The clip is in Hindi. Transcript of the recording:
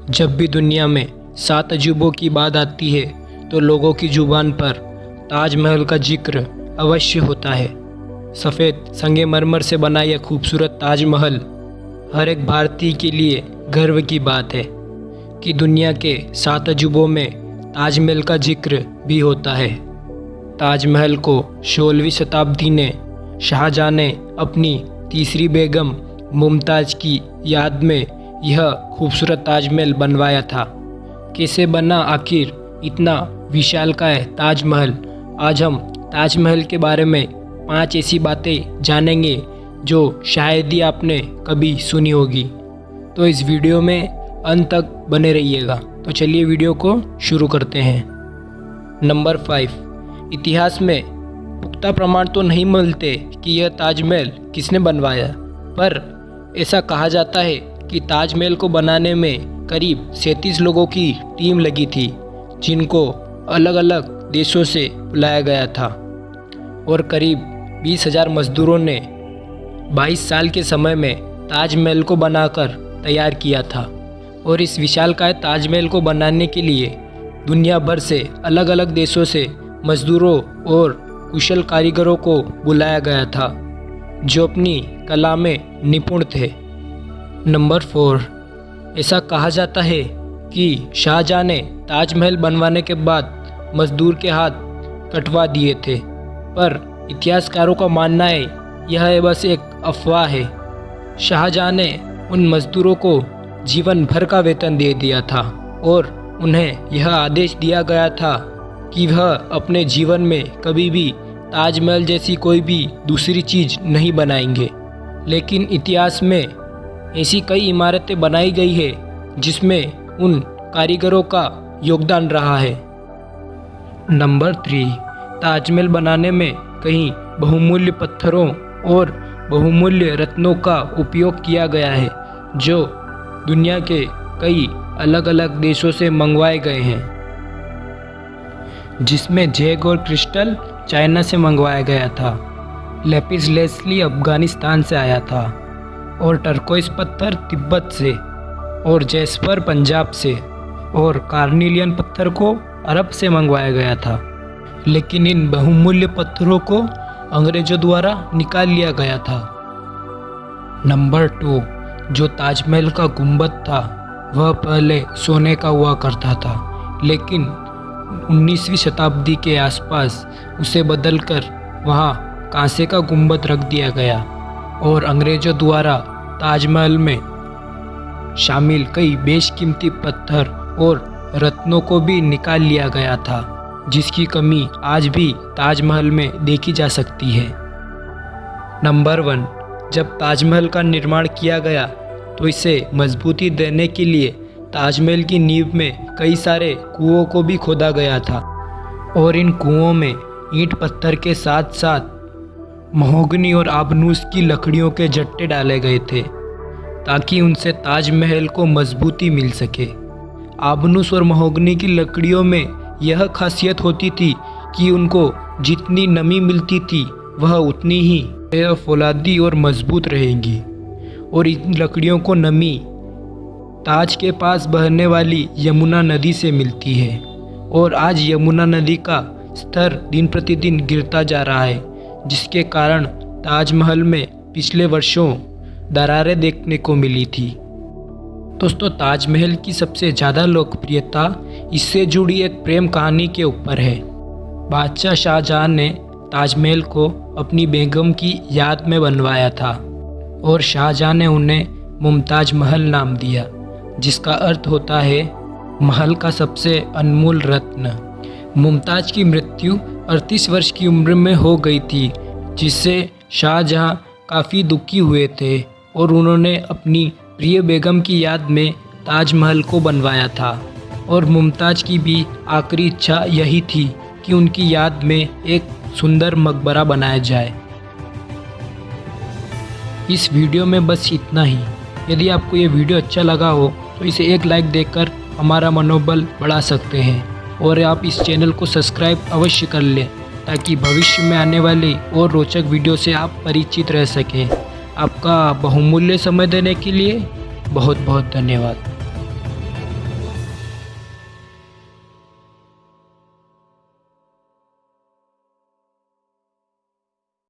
जब भी दुनिया में 7 अजूबों की बात आती है तो लोगों की जुबान पर ताजमहल का जिक्र अवश्य होता है। सफ़ेद संगमरमर से बना यह खूबसूरत ताजमहल हर एक भारतीय के लिए गर्व की बात है कि दुनिया के 7 अजूबों में ताजमहल का जिक्र भी होता है। ताजमहल को 16वीं शताब्दी में शाहजहां ने अपनी तीसरी बेगम मुमताज़ की याद में यह खूबसूरत ताजमहल बनवाया था। कैसे बना आखिर इतना विशालकाय ताजमहल? आज हम ताजमहल के बारे में 5 ऐसी बातें जानेंगे जो शायद ही आपने कभी सुनी होगी। तो इस वीडियो में अंत तक बने रहिएगा। तो चलिए वीडियो को शुरू करते हैं। नंबर 5, इतिहास में पुख्ता प्रमाण तो नहीं मिलते कि यह ताजमहल किसने बनवाया, पर ऐसा कहा जाता है कि ताजमहल को बनाने में करीब 37 लोगों की टीम लगी थी, जिनको अलग अलग देशों से बुलाया गया था और करीब 20,000 मजदूरों ने 22 साल के समय में ताजमहल को बनाकर तैयार किया था। और इस विशालकाय ताजमहल को बनाने के लिए दुनिया भर से अलग अलग देशों से मजदूरों और कुशल कारीगरों को बुलाया गया था जो अपनी कला में निपुण थे। नंबर 4, ऐसा कहा जाता है कि शाहजहां ने ताजमहल बनवाने के बाद मजदूर के हाथ कटवा दिए थे, पर इतिहासकारों का मानना है यह बस एक अफवाह है। शाहजहां ने उन मजदूरों को जीवन भर का वेतन दे दिया था और उन्हें यह आदेश दिया गया था कि वह अपने जीवन में कभी भी ताजमहल जैसी कोई भी दूसरी चीज़ नहीं बनाएंगे। लेकिन इतिहास में ऐसी कई इमारतें बनाई गई है जिसमें उन कारीगरों का योगदान रहा है। नंबर 3, ताजमहल बनाने में कई बहुमूल्य पत्थरों और बहुमूल्य रत्नों का उपयोग किया गया है जो दुनिया के कई अलग अलग देशों से मंगवाए गए हैं, जिसमें जैड और क्रिस्टल चाइना से मंगवाया गया था, लेपिस लेज़ली अफगानिस्तान से आया था और टर्कोइस पत्थर तिब्बत से और जैस्पर पंजाब से और कार्निलियन पत्थर को अरब से मंगवाया गया था। लेकिन इन बहुमूल्य पत्थरों को अंग्रेजों द्वारा निकाल लिया गया था। नंबर 2, जो ताजमहल का गुंबद था वह पहले सोने का हुआ करता था, लेकिन 19वीं शताब्दी के आसपास उसे बदलकर वहाँ कांसे का गुंबद रख दिया गया और अंग्रेजों द्वारा ताजमहल में शामिल कई बेशकीमती पत्थर और रत्नों को भी निकाल लिया गया था, जिसकी कमी आज भी ताजमहल में देखी जा सकती है। नंबर 1, जब ताजमहल का निर्माण किया गया तो इसे मजबूती देने के लिए ताजमहल की नींव में कई सारे कुओं को भी खोदा गया था और इन कुओं में ईंट पत्थर के साथ साथ महोगनी और आबनूस की लकड़ियों के जट्टे डाले गए थे ताकि उनसे ताजमहल को मजबूती मिल सके। आबनूस और महोगनी की लकड़ियों में यह खासियत होती थी कि उनको जितनी नमी मिलती थी वह उतनी ही फौलादी और मजबूत रहेंगी। और इन लकड़ियों को नमी ताज के पास बहने वाली यमुना नदी से मिलती है और आज यमुना नदी का स्तर दिन प्रतिदिन गिरता जा रहा है, जिसके कारण ताजमहल में पिछले वर्षों दरारें देखने को मिली थी। दोस्तों, ताजमहल की सबसे ज़्यादा लोकप्रियता इससे जुड़ी एक प्रेम कहानी के ऊपर है। बादशाह शाहजहां ने ताजमहल को अपनी बेगम की याद में बनवाया था और शाहजहां ने उन्हें मुमताज़ महल नाम दिया, जिसका अर्थ होता है महल का सबसे अनमोल रत्न। मुमताज़ की मृत्यु 38 वर्ष की उम्र में हो गई थी, जिससे शाहजहां काफ़ी दुखी हुए थे और उन्होंने अपनी प्रिय बेगम की याद में ताजमहल को बनवाया था। और मुमताज़ की भी आखिरी इच्छा यही थी कि उनकी याद में एक सुंदर मकबरा बनाया जाए। इस वीडियो में बस इतना ही। यदि आपको ये वीडियो अच्छा लगा हो तो इसे एक लाइक देकर हमारा मनोबल बढ़ा सकते हैं और आप इस चैनल को सब्सक्राइब अवश्य कर लें ताकि भविष्य में आने वाली और रोचक वीडियो से आप परिचित रह सकें। आपका बहुमूल्य समय देने के लिए बहुत बहुत धन्यवाद।